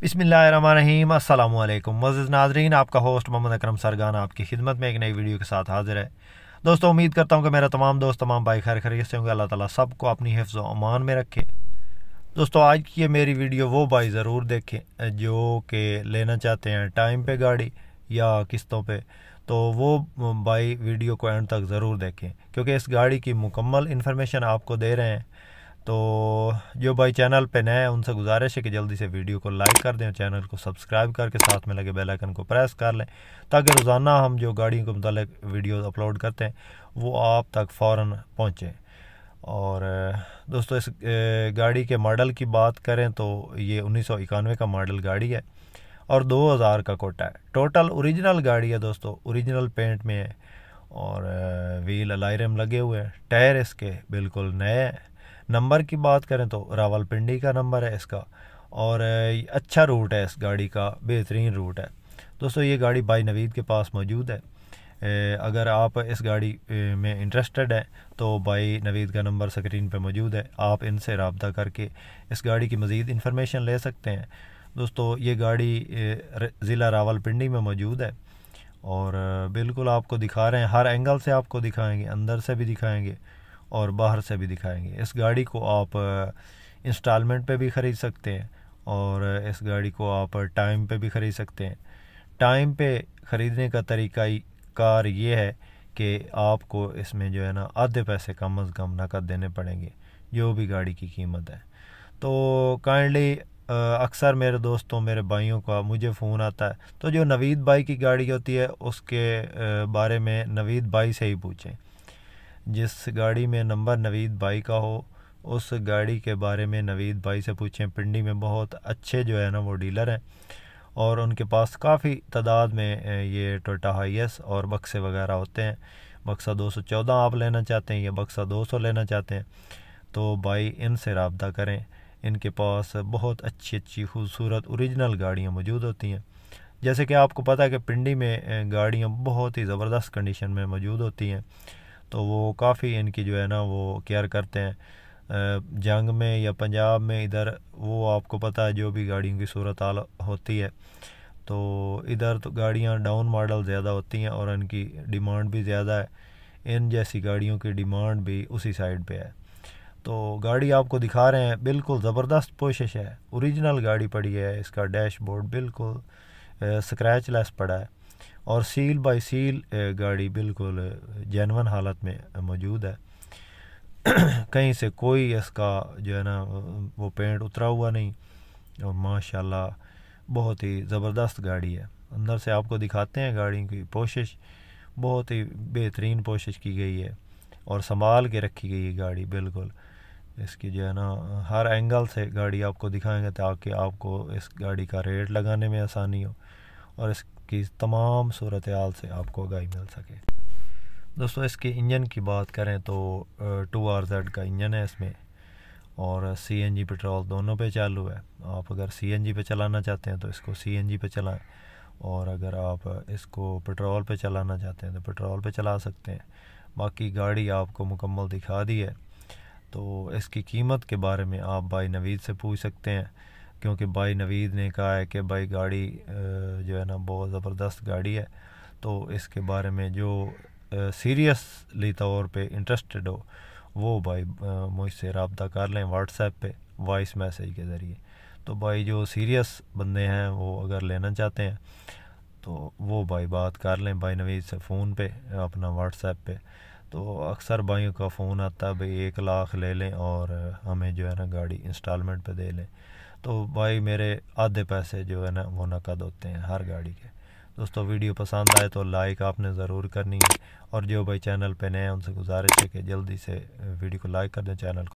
बिस्मिल्लाहिर्रहमानिर्रहीम अस्सलामु अलैकुम मुअज़्ज़िज़ नाज़रीन, आपका होस्ट मोहम्मद अकरम सरगाना आपकी खिदमत में एक नई वीडियो के साथ हाजिर है। दोस्तों, उम्मीद करता हूँ कि मेरा तमाम दोस्त तमाम भाई खैर खैरियत से होंगे। अल्लाह ताला सबको अपनी हिफ्ज़ व अमान में रखे। दोस्तों, आज की ये मेरी वीडियो वो भाई ज़रूर देखें जो कि लेना चाहते हैं टाइम पे गाड़ी या किस्तों पे, तो वो भाई वीडियो को एंड तक ज़रूर देखें, क्योंकि इस गाड़ी की मुकम्मल इन्फॉर्मेशन आपको दे रहे हैं। तो जो भाई चैनल पे नए हैं उनसे गुजारिश है कि जल्दी से वीडियो को लाइक कर दें, चैनल को सब्सक्राइब करके साथ में लगे बेल आइकन को प्रेस कर लें, ताकि रोज़ाना हम जो गाड़ियों के मुतालिक वीडियो अपलोड करते हैं वो आप तक फ़ौरन पहुँचें। और दोस्तों, इस गाड़ी के मॉडल की बात करें तो ये 1991 का मॉडल गाड़ी है और 2000 का कोटा है। टोटल ओरिजिनल गाड़ी है दोस्तों, ओरिजिनल पेंट में है और व्हील अलाइरम लगे हुए हैं। टायर इसके बिल्कुल नए हैं। नंबर की बात करें तो रावलपिंडी का नंबर है इसका और अच्छा रूट है, इस गाड़ी का बेहतरीन रूट है। दोस्तों, ये गाड़ी भाई नवीद के पास मौजूद है। अगर आप इस गाड़ी में इंटरेस्टेड हैं तो भाई नवीद का नंबर स्क्रीन पे मौजूद है, आप इनसे रब्ता करके इस गाड़ी की मज़ीद इन्फॉर्मेशन ले सकते हैं। दोस्तों, ये गाड़ी ज़िला रावलपिंडी में मौजूद है और बिल्कुल आपको दिखा रहे हैं, हर एंगल से आपको दिखाएंगे, अंदर से भी दिखाएंगे और बाहर से भी दिखाएंगे। इस गाड़ी को आप इंस्टॉलमेंट पे भी ख़रीद सकते हैं और इस गाड़ी को आप टाइम पे भी ख़रीद सकते हैं। टाइम पे ख़रीदने का तरीका कार ये है कि आपको इसमें जो है ना आधे पैसे कम अज़ कम नकद देने पड़ेंगे, जो भी गाड़ी की कीमत है। तो काइंडली अक्सर मेरे दोस्तों, मेरे भाइयों का मुझे फ़ोन आता है, तो जो नवीद भाई की गाड़ी होती है उसके बारे में नवीद भाई से ही पूछें। जिस गाड़ी में नंबर नवीद भाई का हो उस गाड़ी के बारे में नवीद भाई से पूछें। पिंडी में बहुत अच्छे जो है ना वो डीलर हैं और उनके पास काफ़ी तादाद में ये टोयोटा हाईएस और बक्से वगैरह होते हैं। बक्सा 214 आप लेना चाहते हैं या बक्सा 200 लेना चाहते हैं तो भाई इनसे रब्ता करें। इनके पास बहुत अच्छी अच्छी खूबसूरत ओरिजिनल गाड़ियाँ मौजूद होती हैं। जैसे कि आपको पता है कि पिंडी में गाड़ियाँ बहुत ही ज़बरदस्त कंडीशन में मौजूद होती हैं, तो वो काफ़ी इनकी जो है ना वो केयर करते हैं। जंग में या पंजाब में इधर वो आपको पता है जो भी गाड़ियों की सूरत हाल होती है, तो इधर तो गाड़ियाँ डाउन मॉडल ज़्यादा होती हैं और इनकी डिमांड भी ज़्यादा है। इन जैसी गाड़ियों की डिमांड भी उसी साइड पे है। तो गाड़ी आपको दिखा रहे हैं, बिल्कुल ज़बरदस्त कोशिश है, ओरिजिनल गाड़ी पड़ी है। इसका डैशबोर्ड बिल्कुल स्क्रैच लेस पड़ा है और सील बाय सील गाड़ी बिल्कुल जेन्युइन हालत में मौजूद है। कहीं से कोई इसका जो है ना वो पेंट उतरा हुआ नहीं और माशाल्लाह बहुत ही ज़बरदस्त गाड़ी है। अंदर से आपको दिखाते हैं गाड़ी की कोशिश, बहुत ही बेहतरीन कोशिश की गई है और संभाल के रखी गई है गाड़ी बिल्कुल। इसकी जो है ना हर एंगल से गाड़ी आपको दिखाएंगे ताकि आपको इस गाड़ी का रेट लगाने में आसानी हो और इसकी तमाम सूरत हाल से आपको आगाही मिल सके। दोस्तों, इसके इंजन की बात करें तो 2RZ का इंजन है इसमें और CNG पेट्रोल दोनों पे चालू है। आप अगर CNG पे चलाना चाहते हैं तो इसको CNG पे चलाएं और अगर आप इसको पेट्रोल पे चलाना चाहते हैं तो पेट्रोल पे चला सकते हैं। बाकी गाड़ी आपको मुकम्मल दिखा दी है। तो इसकी कीमत के बारे में आप भाई नवीद से पूछ सकते हैं, क्योंकि भाई नवीद ने कहा है कि भाई गाड़ी जो है ना बहुत ज़बरदस्त गाड़ी है। तो इसके बारे में जो सीरियसली तौर पे इंटरेस्टेड हो वो भाई मुझसे रब्ता कर लें व्हाट्सएप पे वॉइस मैसेज के ज़रिए। तो भाई जो सीरियस बंदे हैं वो अगर लेना चाहते हैं तो वो भाई बात कर लें भाई नवीद से फ़ोन पे अपना व्हाट्सएप पे। तो अक्सर भाइयों का फ़ोन आता है भाई 1 लाख ले लें और हमें जो है ना गाड़ी इंस्टॉलमेंट पे दे लें। तो भाई मेरे आधे पैसे जो है ना वो नकद होते हैं हर गाड़ी के। दोस्तों, वीडियो पसंद आए तो लाइक आपने ज़रूर करनी है और जो भाई चैनल पे नए हैं उनसे गुजारिश है कि जल्दी से वीडियो को लाइक कर दें, चैनल को